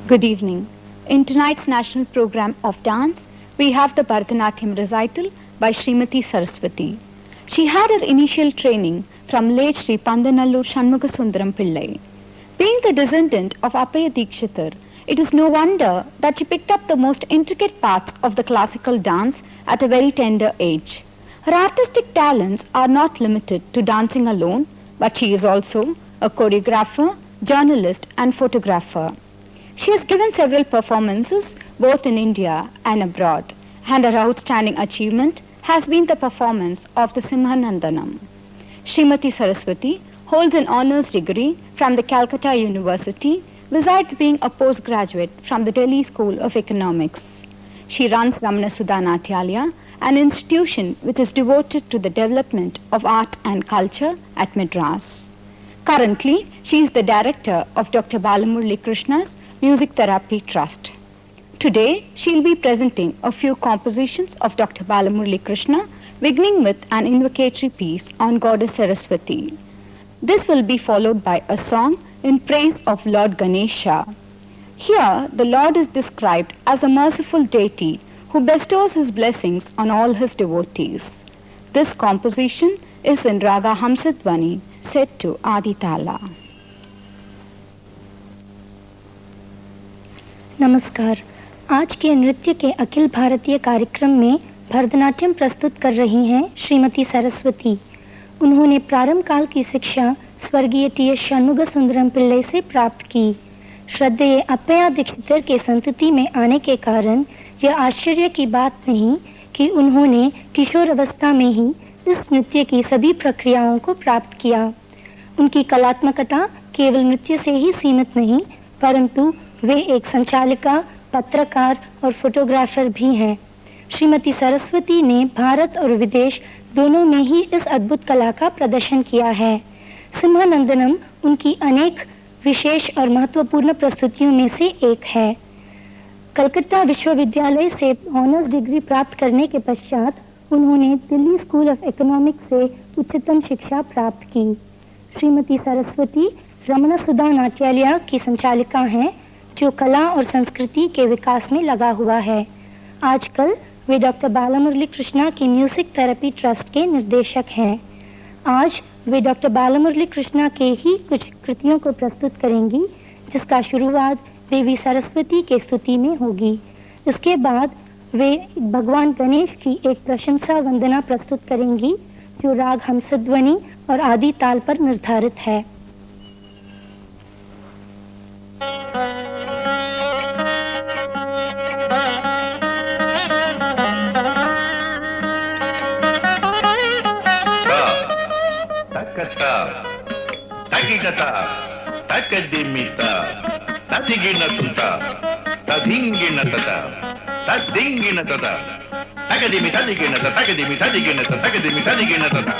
Good evening. In tonight's national program of dance, we have the Bharatanatyam recital by Srimati Saraswati. She had her initial training from late Sri Pandanallur Shanmugasundaram Pillai. Being the descendant of Appaya Dikshitar, it is no wonder that she picked up the most intricate parts of the classical dance at a very tender age. Her artistic talents are not limited to dancing alone, but she is also a choreographer, journalist, and photographer. She has given several performances both in India and abroad, and her outstanding achievement has been the performance of the Simhanandanam. Srimati Saraswati holds an honours degree from the Calcutta University, besides being a postgraduate from the Delhi School of Economics. She runs Ramana Sudha Natyalaya, an institution which is devoted to the development of art and culture at Madras. Currently, she is the director of Dr. Balamurali Krishna's Music Therapy Trust. Today, she will be presenting a few compositions of Dr. Balamurali Krishna, beginning with an invocatory piece on Goddess Saraswati. This will be followed by a song in praise of Lord Ganesha. Here, the Lord is described as a merciful deity who bestows his blessings on all his devotees. This composition is in Raga Hamsadvani, set to Aditala. नमस्कार। आज के नृत्य के अखिल भारतीय कार्यक्रम में भरतनाट्यम प्रस्तुत कर रही हैं श्रीमती सरस्वती। उन्होंने प्रारंभ काल की शिक्षा स्वर्गीय टी.एस. षण्मुगसुंदरम पिल्लई से प्राप्त की। श्रद्धेय अप्पया दीक्षितर के संतति में आने के कारण यह आश्चर्य की बात नहीं कि उन्होंने किशोर अवस्था में ही इस नृत्य की सभी प्रक्रियाओं को प्राप्त किया। उनकी कलात्मकता केवल नृत्य से ही सीमित नहीं, परंतु वे एक संचालिका, पत्रकार और फोटोग्राफर भी हैं। श्रीमती सरस्वती ने भारत और विदेश दोनों में ही इस अद्भुत कला का प्रदर्शन किया है। सिम्हानंदनम उनकी अनेक विशेष और महत्वपूर्ण प्रस्तुतियों में से एक है। कलकत्ता विश्वविद्यालय से ऑनर्स डिग्री प्राप्त करने के पश्चात उन्होंने दिल्ली स्कूल ऑफ इकोनॉमिक्स से उच्चतम शिक्षा प्राप्त की। श्रीमती सरस्वती रमना सुधा नाट्यालय की संचालिका हैं, जो कला और संस्कृति के विकास में लगा हुआ है। आजकल वे डॉक्टर बालामुरली कृष्णा की म्यूजिक थेरेपी ट्रस्ट के निर्देशक हैं। आज वे डॉक्टर बालामुरली कृष्णा के ही कुछ कृतियों को प्रस्तुत करेंगी, जिसका शुरुआत देवी सरस्वती के स्तुति में होगी। इसके बाद वे भगवान गणेश की एक प्रशंसा वंदना प्रस्तुत करेंगी, जो राग हंसध्वनि और आदि ताल पर निर्धारित है। Takikata, takadimita, tatiginatuta, tadinginatata, tadinginatata, takadimita, takadimita, takadimita.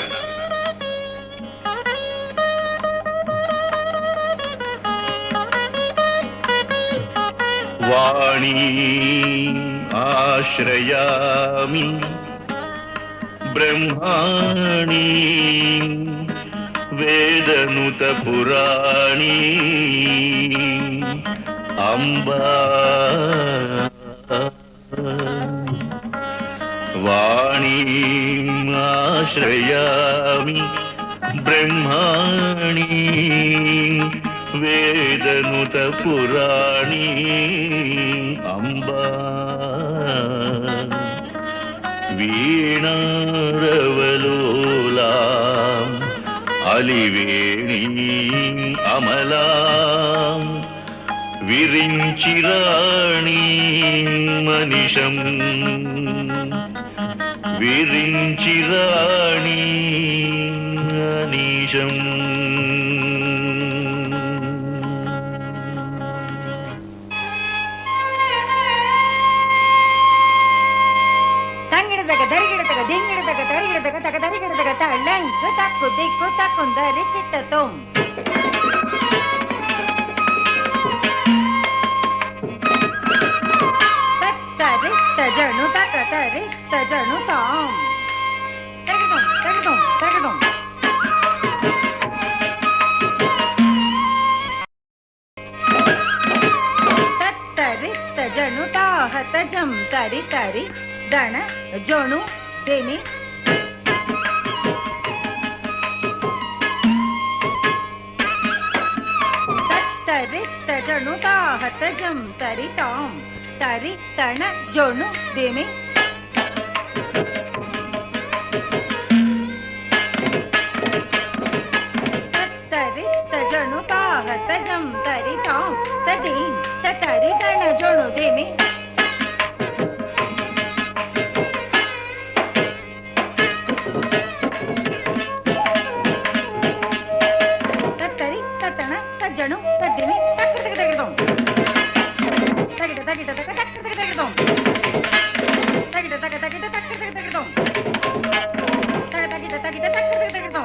Vani ashrayami brahmani वेदनुत पुराणी अम्बा वाणी आश्रयामि ब्रह्माणि वेदनुत पुराणी अम्बा वीणारवलोला అలివేణి అమలాం విరించిరాణి మనిషం విరించిరాణి అనీషం ತಂಗಿಡದಾಗ ದರಿಗಿಡದಾಗ ದಿಂಗಿಡದಾಗ ತರಿಗಿಡದಾಗ ತಗ ದರಿಗಿಡದಾಗ ತಳ್ಳಂಗು ತಕ್ಕು ದಿಕ್ಕು ತಕ್ಕುಂದರಿ ಕಿಟ್ಟ ತೋಂ ತತ್ತರಿತ್ತ ಜಣು ತಕ ತರಿತ್ತ ಜಣು ತಾಂ ತಗದಂ ತಗದಂ ತಗದಂ ತತ್ತ जणु ताहत जम तरी तरी दण जोणु देमी तरित जणु ताहत जम तरी ताम तरी तण जोणु देमी जणु ताहत जम तरी ताम तदीन तरी तण जोणु देमी तरी तण तजणु तदेमी तक तक तक दो तक तक तक तक तक तक दो तक तक तक तक तक तक दो तक तक तक तक तक दो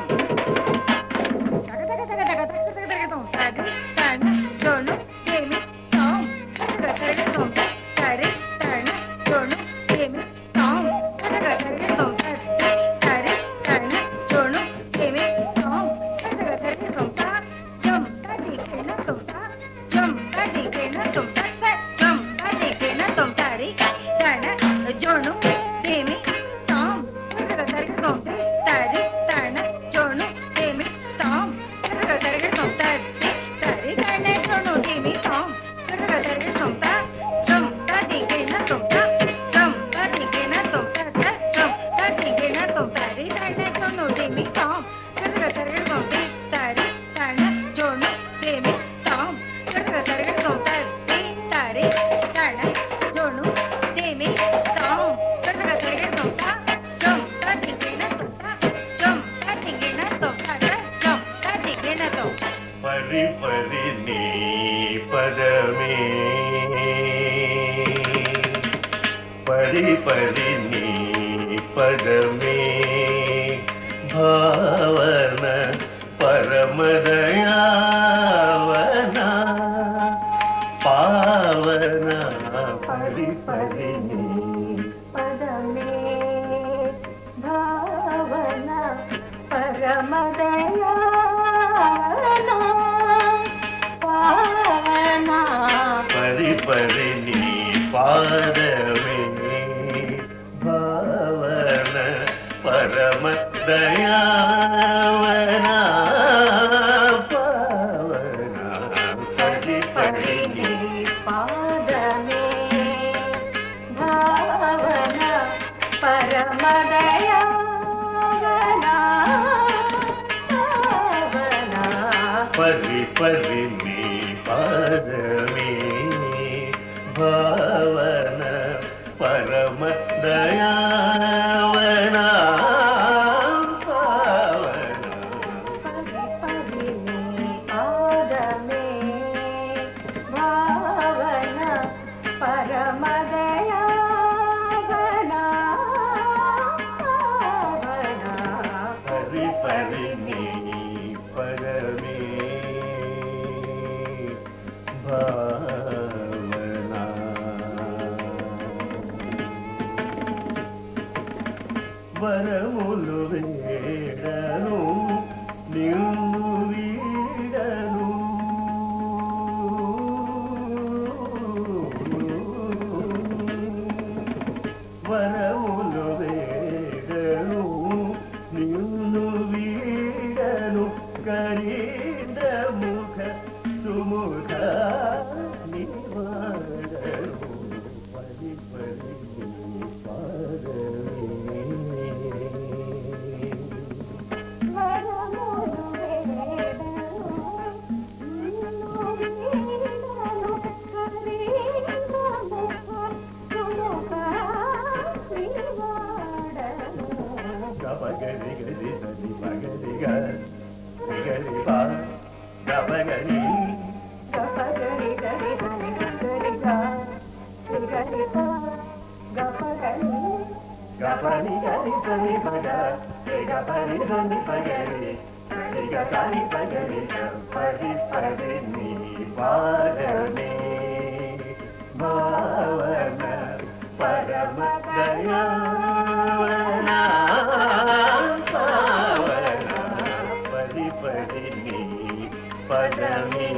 पदमे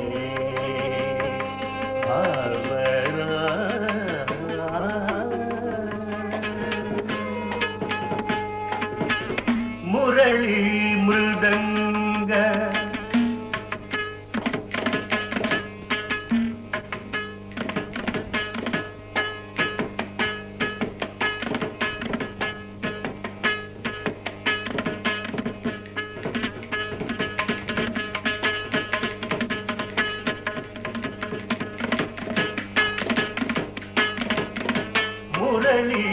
भावना ಮುರಳಿ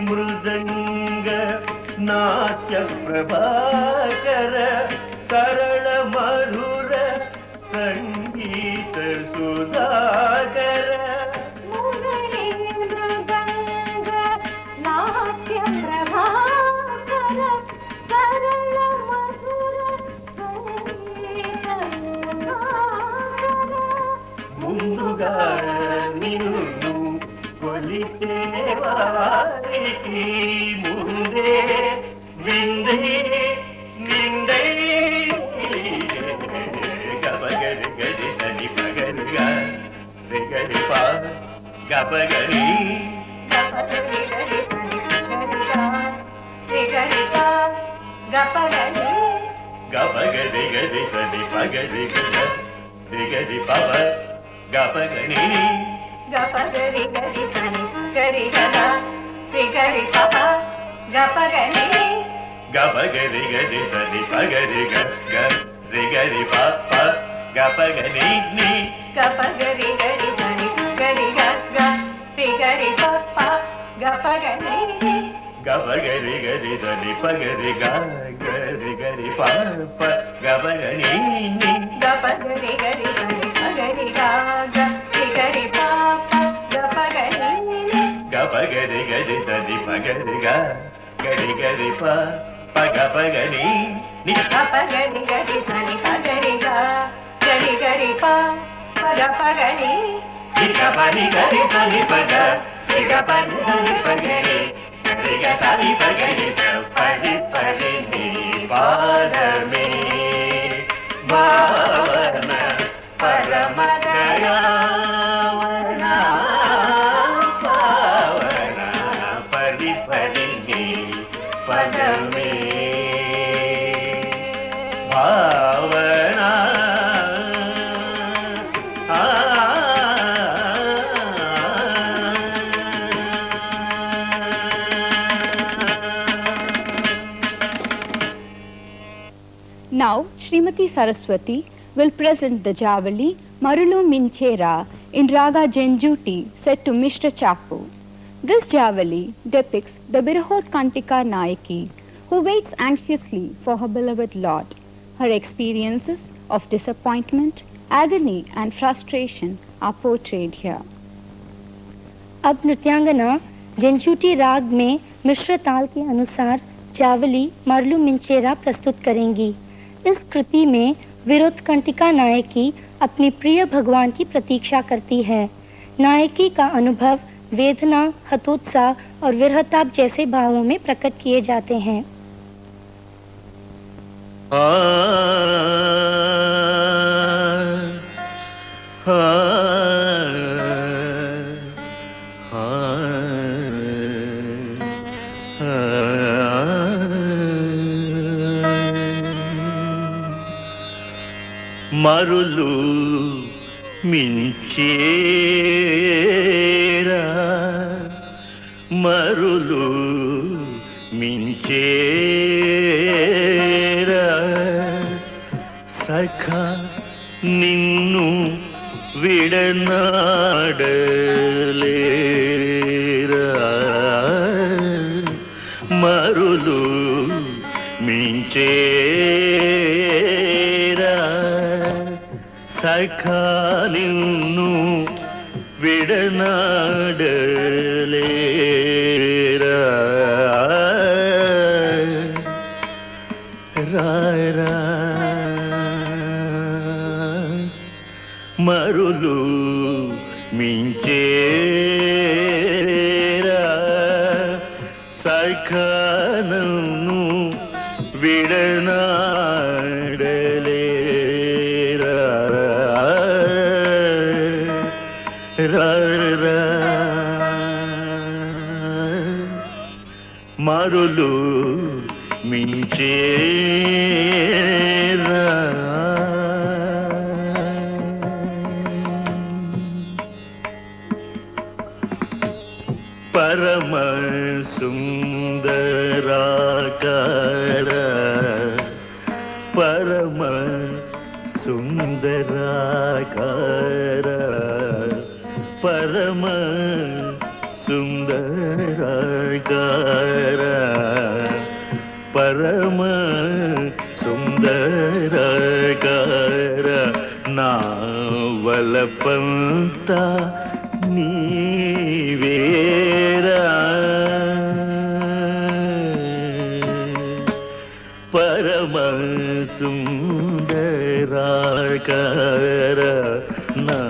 ಮೃದಂಗ ನಾಟ್ಯ ಪ್ರಭಾಕರ ಸರಳ ಮಧುರ ಸಂಗೀತ ಸುಧಾಕರ ಮುರಳಿ ಮೃದಂಗ ನಾಟ್ಯ ಪ್ರಭಾಕರ ಸರಳ ಮಧುರ ಸಂಗೀತ ಸುಧಾಕರ ಮುಂದುగా నిన్ను కొలిచేవారికి ముందే విందే నిందై గబగరి గరి సని పగరిగా రిగరి పా గబగరి గపగరి గరి సని గరిగా రిగరిగా గపగరి గబగరి గరి సని పగరిగా రిగరి పవ గపగరి గపగరి గరి సని గరిగా రిగరి పప గపగరి గబగరి గరి సని పగరిగా రిగరి పప్ప గపగరి ని గపగరి గరి సని గరిగా రిగరి పప్ప గపగరి గబగరి గరి సని పగరిగా గరి గరి పప్ప గబగరి ని గపగరి గరి సని గరిగా రిగరి పప్ప గపగరి గబగరి గరి సని పగరిగా గరి గరి పగపగరి ని గపగరి గరి సని గరిగా గరి గరి పగపగరి గబని గరి సని పగ గబని సని పగరి గరి సని పగరి పడి పడి ని పాదమే భావన పరమ దయావన పావన పడి పడి ని పదమే భావన Now, Srimati Saraswati will present the Javali Marulu Minchera in Raga Jenjuti set to Mr. Chapu. This Javali depicts the Birahot Kantika Nayaki who waits anxiously for her beloved Lord. Her experiences of disappointment, agony and frustration are portrayed here. अब नृत्यांगना जंजूटी राग में मिश्र ताल के अनुसार जावली मरलू मिंचेरा प्रस्तुत करेंगी। इस कृति में विरोधकंटिका नायकी अपने प्रिय भगवान की प्रतीक्षा करती है। नायकी का अनुभव वेदना, हतोत्साह और विरहताप जैसे भावों में प्रकट किए जाते हैं। మరులు మించేరా మరులు మించేరా సఖ నిన్ను విడనాడలేరా మరులు మించేరా సఖ నిన్ను విడనాడలేరా రారా మరులు మించేరా సఖ నిన్ను విడనాడలేరా మరులు మించేరా పరమ సుందరాకార పరమ సుందరాకార పరమ సుందరకార పరమ సుందరకార నా వలపంత నీవేరా పరమ సుందరకార నా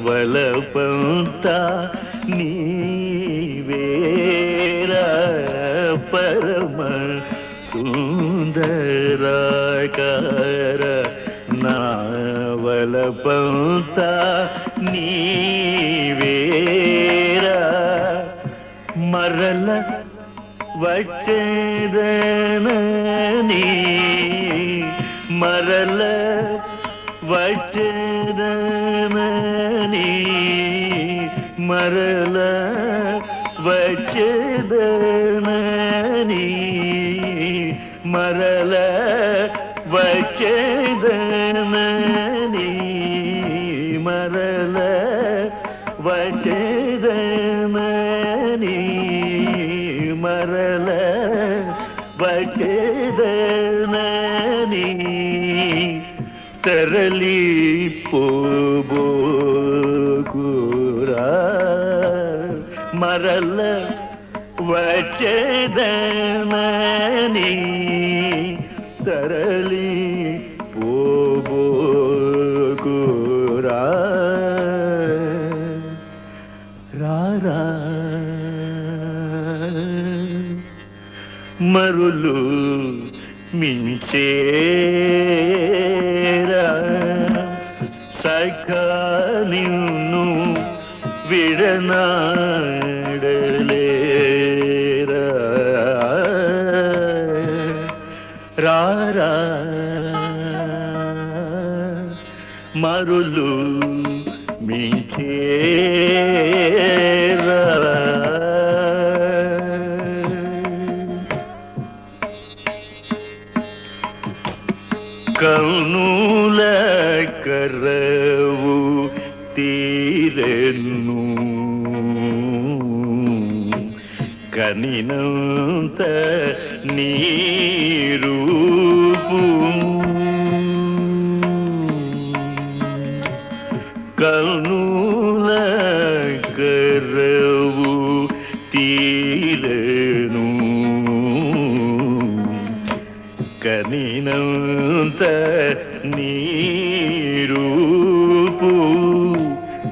వలపంత నీవేరా పరమ సుందరకార నా వలపంత నీవేరా మరల వచ్చేదనని మరల వచ్చేదనని మరల వచ్చేదనని మరల వచ్చేదనని మరల వచ్చేదనని మరల వచ్చేదనని తరలి పోబోకురా మరల వచ్చేదనని తరలి పోబోకురా రారా మరులు మించేరా సఖా నిన్ను విడనాడలేరా రారా మరులు మించేరా కనుల కరవు తీరెను కనినంత నీరూపు కనుల కరవు తీరెను కనినంత నీరూపు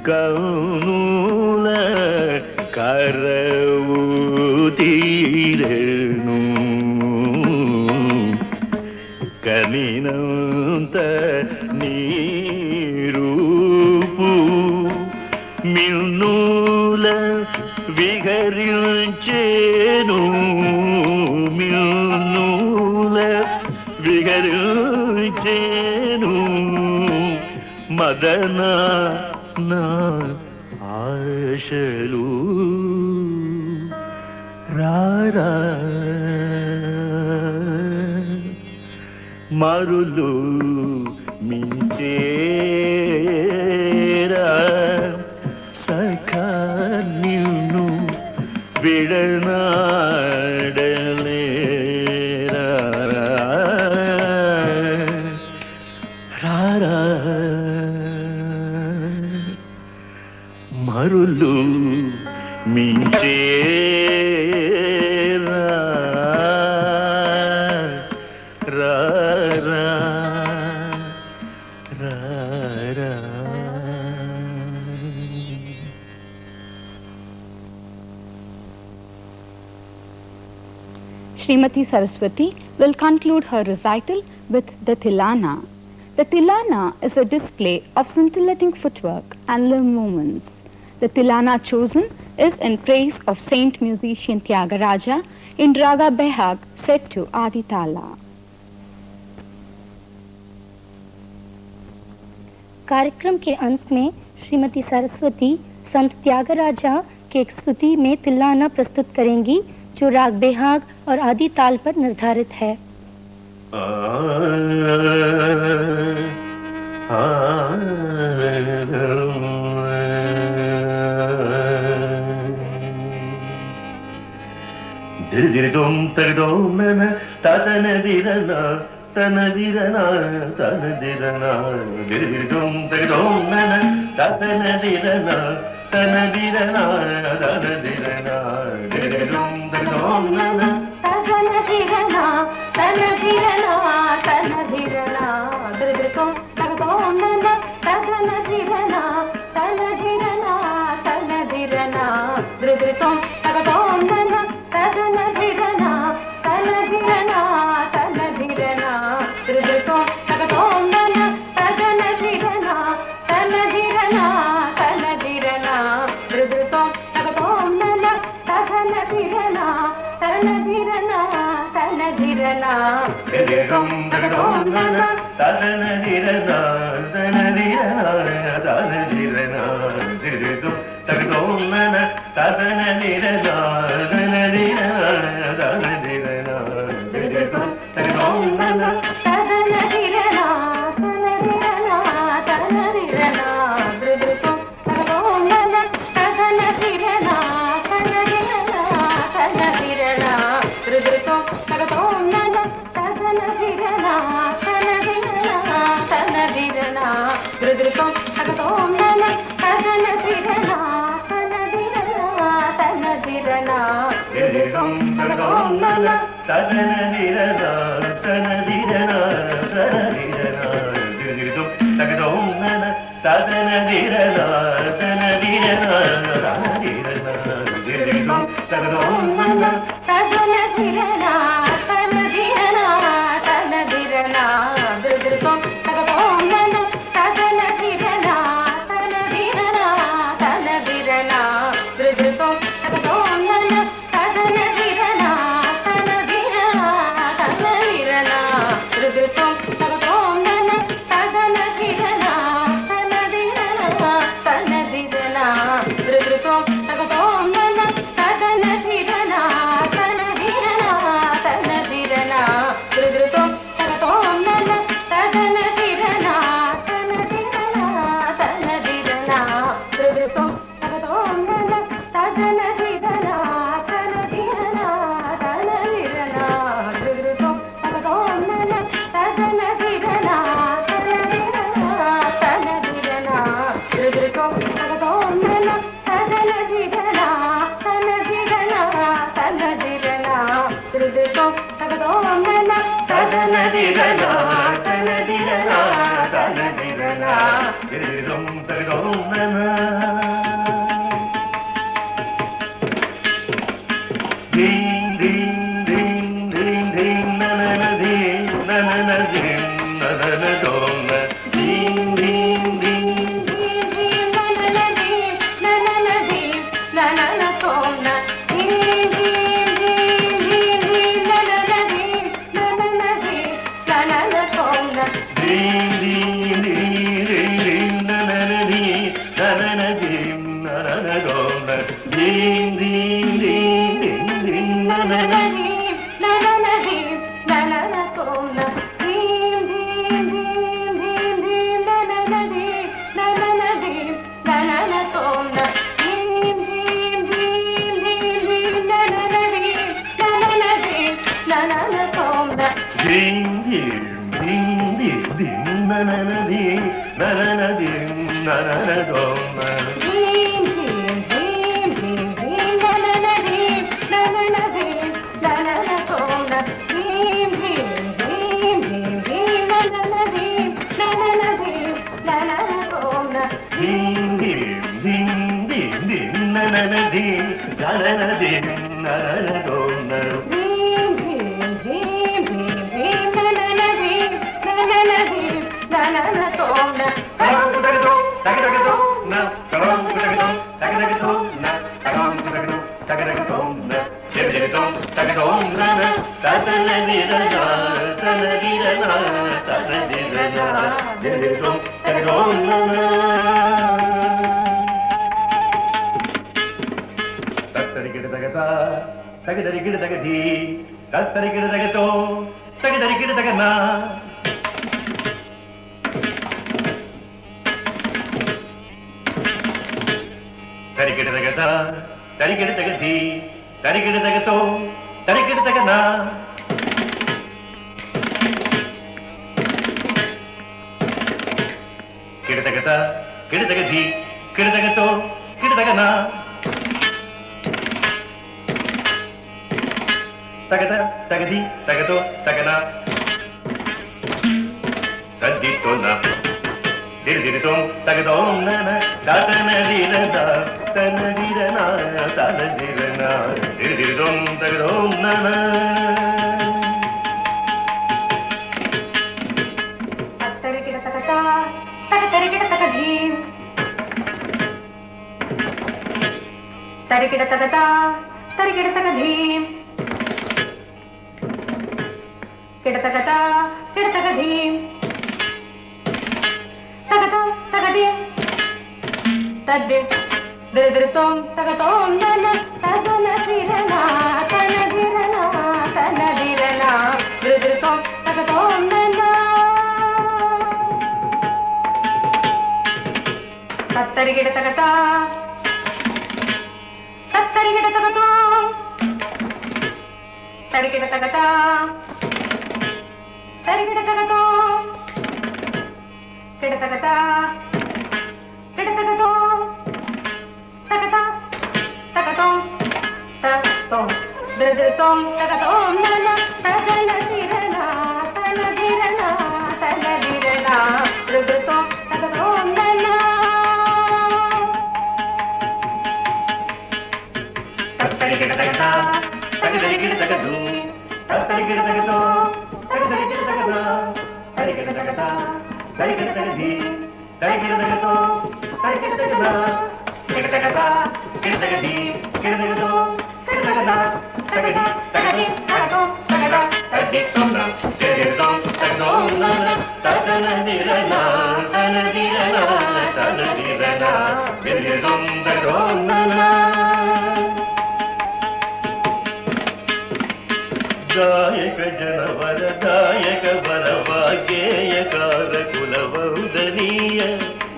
కనుల కరవు తీరెను కనినంత నీరూపు మిన్నుల విహరించేను మిన్నుల విహరించేను మదన నా ఆశలు రారా మరులు మించేరా సఖా నిన్ను విడనాడలేరా రారా మరులు మించేరా రారా రారా Srimati Saraswati will conclude her recital with the Tilana. The Tilana is a display of scintillating footwork and limb movements. The Tilana chosen is in praise of Saint musician Tyagaraja in Raga Behag set to Adi Tala. कार्यक्रम के अंत में श्रीमती सरस्वती संत त्यागराजा के एक स्तुति में तिल्लाना प्रस्तुत करेंगी जो राग बेहाग और आदि ताल पर निर्धारित है। ದಿರಿದಿರಿದೊಂ ತಗದೋಂ ನನ ತತನದಿರನ ತನದಿರನ ತನದಿರನ ದಿರಿದಿರಿದೊಂ ತಗದೋಂ ನನ ತತನದಿರನ ತನದಿರನ ತನದಿರನ ದಿರಿದಿರಿದೊಂ ತಗದೋಂ ನನ ತನದಿರನ ತನದಿರನ ತನದಿರನ ದಿರಿದಿರಿದೊಂ ತಗದೋಂ ನನ ತನದಿರನ ತನದಿರನ ತನದಿರನ ದಿರಿದಿರಿದೊಂ ತಗದೋಂ ನನ ತನದಿರನ ತನದಿರನ ತನದಿರನ ದಿರಿದಿರಿದೊಂ ತಗದೋಂ ನನ ತನದಿರನ ತನದಿರನ ತನದಿರನ ದಿರಿದಿರಿದೊಂ ತಗದೋಂ ನನ ತನದಿರನ ತನದಿರನ ತನದಿರನ ದಿರಿದಿರಿದೊಂ ತಗದೋಂ ನನ ತನದಿರನ ತನದಿರನ ತನದಿರನ ದಿರಿದಿರಿದೊಂ ತಗದೋಂ ನನ ತನದಿರನ ತನದಿರನ ತನದಿರನ ದಿರಿದಿರಿದೊಂ ತಗದೋಂ ನನ ತನದಿರನ ತನದಿರನ ತನದಿರನ ದಿರಿದಿರಿದೊಂ ತಗದೋಂ ನನ ತನದಿರನ ತನದಿರನ ತನದಿರನ ದಿರಿದಿರಿದೊಂ ತಗದೋಂ ನನ ತನದಿರನ ತನದಿರನ ತನದಿರನ ದಿರಿದಿರಿದೊಂ ತಗದೋಂ ನನ ತನದಿರನ ತನದಿರನ ತನದಿರನ ದಿರಿದಿರಿದೊಂ ತಗದೋಂ ನನ ತನದಿರನ ತನದಿರನ ತನದಿರನ ದಿರಿದಿರಿದೊಂ ತಗದೋಂ ನನ ತನದಿರನ ತನದಿರನ ತನದಿರನ ದಿರಿದಿರಿದೊಂ ತಗದೋಂ ನನ ತನದಿರನ ತನದಿರನ ತನದಿರನ ದಿರಿದಿರಿದೊಂ ತಗದೋಂ ನನ ತನದಿರನ ತನದಿರನ ತನದಿರನ ದಿರಿದಿರಿದೊಂ ತಗದೋಂ ನನ ತನದಿರನ ತನದಿರನ ತನದಿರನ ದಿರಿದಿರಿದೊಂ ತಗದೋಂ ನನ ತನದಿರನ ತನದಿರನ ತನದಿರನ ದಿರಿದಿರಿದೊಂ ತಗದೋಂ ನನ ತನದಿರನ ತನದಿರನ ತನದಿರನ ದಿರಿದಿರಿದೊಂ ತಗದೋಂ ನನ ತನದಿರನ ತನದಿರನ ತನದಿರನ ದಿರಿದಿರಿದೊಂ ತಗದೋಂ ನನ ತನದಿರನ ತನದಿರನ ತನದಿರನ ದಿರಿದಿರಿದೊಂ ತಗದೋಂ ನನ ತನದಿರನ ತನದಿರನ ತನದಿರನ ದಿರಿದಿರಿದೊಂ ತಗದೋಂ ನನ ತನದಿರನ ತನದಿರನ ತನದಿರನ ದಿರಿದಿರಿದೊಂ ತಗದೋಂ ನನ ತನದಿರನ ತನದಿರನ ತನದಿರನ ದಿರಿದಿರಿದೊಂ ತಗದೋಂ ನನ ಧೀಂ ಧೀಂ ಧೀಂ ಧೀಂ ಧೀಂ ನನನ ಧೀಂ ನನನ ಧೀಂ ನನನ ದೋಂ ನ ಧೀಂ ಧೀಂ ಧೀಂ ಧೀಂ ಧೀಂ ಧೀಂ ಧೀಂ ಧೀಂ ನನನ ಧೀಂ ನನನ ಧೀಂ ನನನ ದೋಂ ನ ಧೀಂ ಧೀಂ ಧೀಂ ಧೀಂ ಧೀಂ ನನನ ಧೀಂ ಧೀಂ ಧೀಂ ಧೀಂ ಧೀಂ ನನನ ಧೀಂ ನನನ ಧೀಂ ನನನ ದೋಂ ನ ಧೀಂ ಧೀಂ ಧೀಂ ಧೀಂ ಧೀಂ ನನನ ಧೀಂ ನನನ ಧೀಂ ನನನ ದೋಂ ನ ತಗದರಿ ಗಿಡ ತಗದಿ ಕತ್ತರಿ ಗಿಡ ತಗತೋ ತಗದರಿ ಗಿಡ ತಗನ ತರಿಗಿಡ ತಗದ ತರಿಗಿಡ ತಗದಿ ತರಿಗಿಡ ತಗತೋ ತರಿಗಿಡತಗನ ಕಿಡತಗತ ಕಿಡತಗದಿ ಕಿಡತಗತೋ ಕಿಡತಗನ ತಗದ ತಗದಿ ತಗದೋ ತಗನ ತದ್ದಿತ್ತೋನ ದಿರಿದಿರಿತೋಂ ತಗದೋಂ ನನ ದಾತನದಿರನ ತನದಿರನ ತನದಿರನ ದಿರಿದಿರಿತೋಂ ತಗದೋಂ ನನ ತತ್ತರಿಗಿಡತಗತ ತಗತರಿಗಿಡತಗಧೀಂ ತರಿಗಿಡತಗತ ತರಿಗಿಡತಗಧೀಂ ಕಿಡತಗತ ಕಿಡತಗಧೀಂ ತಗತ ತಗಧೀಂ ತದ್ದಿ ದಿರಿದಿರಿತೋಂ ತಗತೋಂ ನನ ತದನದಿರನ ತನದಿರನ ತನದಿರನ ದಿರಿದಿರಿತೋಂ ತಗತೋಂ ನನ ತತ್ತರಿಗಿಡತಗತ ತತ್ತರಿಗಿಡತಗತೋ ತರಿಗಿಡತಗತ ತರಿಗಿಡತಗತೋ ಕಿಡತಗತ ಕಿಡತಗತೋ ತಗತ ತಗತೋಂ ತತೋಂ ದಿರಿದಿರಿತೋಂ ತಗತೋಂ ನನ ತದನದಿರನ ತನದಿರನ ತನದಿರನ ದಿರಿದಿರಿತೋಂ ತಗತೋಂ ನನ ತತ್ತರಿಗಿಡತಗತ ತಗದರಿಗಿಡತಗದು ತತ್ತರಿಗಿಡತಗತೋ ತಗದರಿಗಿಡತಗದ ತರಿಗಿಡತಗತ ತರಿಗಿಡತಗದಿ ತರಿಗಿಡತಗತೋ ತರಿಗಿಡತಗದ ಕಿಡತಗತ ಕಿಡತಗದಿ ಕಿಡತಗದೋ ಕಿಡತಗದ ತಗದಿ ತಗದಿ ತಗದೋ ತಗದ ತದ್ದಿತ್ತೋಂ ತಿರಿದಿರಿತೋಂ ತಗದೋಂ ನನ ತದನದಿರನ ತನದಿರನ ತನದಿರನ ತಿರಿದಿರಿತೋಂ ತಗದೋಂ ನನ ಗಾಯಕ ಜನವರ ಗಾಯಕ ವರವ ಗೇಯಕಾರ ಕುಲವೌದನೀಯ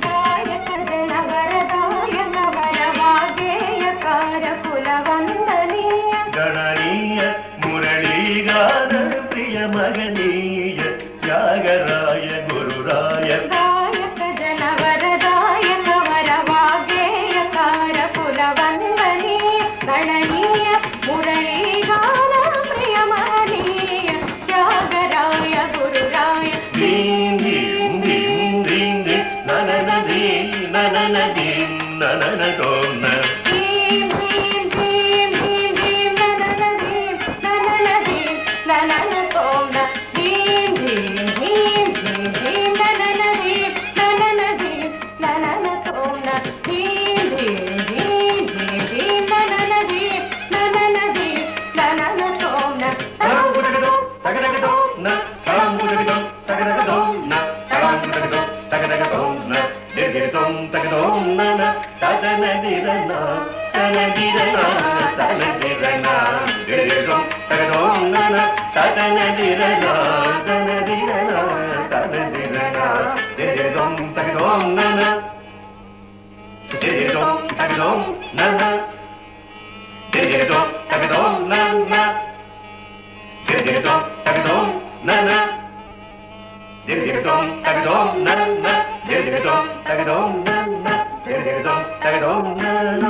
ಗಾಯಕ ಜನವರ ಗಾಯಕ ವರವ ಗೇಯಕಾರ ಕುಲವಂದನೀಯ ಗಣನೀಯ ಮುರಳೀಗಾರ ಪ್ರಿಯ ಮಗನೀಯ ತ್ಯಾಗರಾಯ ಗುರುರಾಯ ಗಾಯಕ ಜನವರ ಗಾಯಕ ವರವ ಗೇಯಕಾರ ಕುಲವಂದನೀಯ ಗಣನೀಯ ಮುರಳೀಗಾರ ಪ್ರಿಯ ಮಹನೀಯ ತ್ಯಾಗರಾಯ ಗುರುರಾಯ ದೀಂ ದೀಂ ದೀಂ ದೀಂ ದೀಂ ನನನ ದೀಂ ನನನ ದೀಂ ನನನ ಗೋನ ದೀಂ ದೀಂ ದೀಂ ದೀಂ ದೀಂ ನನನ ದೀಂ ನನನ ದೀಂ ನನನ ಸೋಮ್ನ ದೀಂ ದೀಂ ದೀಂ ದೀಂ ದೀಂ ನನನ ದೀಂ ನನನ ದೀಂ ನನನ ಸೋಮ್ನ ದೀಂ ದೀಂ ದೀಂ ದೀಂ ದೀಂ ನನನ ದೀಂ ನನನ ದೀಂ ನನನ ಸೋಮ್ನ ತರಾಂಗುಟಗದೋ ತಗದಗದೋ ನ ತರಾಂಗುಟಗದೋ ತಗದಗದೋ ನ ತರಾಂಗುಟಗದೋ ತಗದಗದೋ ನ ದಿರಿದಿರಿತೋಂ ತಗದೋಂ ನನ ತದನದಿರನ ತನದಿರನ ತನದಿರನ ದಿರಿದಿರಿತೋಂ ತಗದೋಂ ನನ ತದನದಿರನ ತನದಿರನ ತನದಿರನ ದಿರಿದಿರಿತೋಂ ತಗದೋಂ ನನ ದಿರಿದಿರಿತೋಂ ತಗದೋಂ ನನ ದಿರಿದಿರಿತೋಂ ತಗದೋಂ ನನ ದಿರಿದಿರಿತೋಂ ತಗದೋಂ ನನ ದಿರಿದಿರಿತೋಂ ತಗದೋಂ ನನ ದಿರಿದಿರಿತೋಂ ತಗದೋಂ ನನ ದಿರಿದಿರಿತೋಂ ತಗದೋಂ ನನ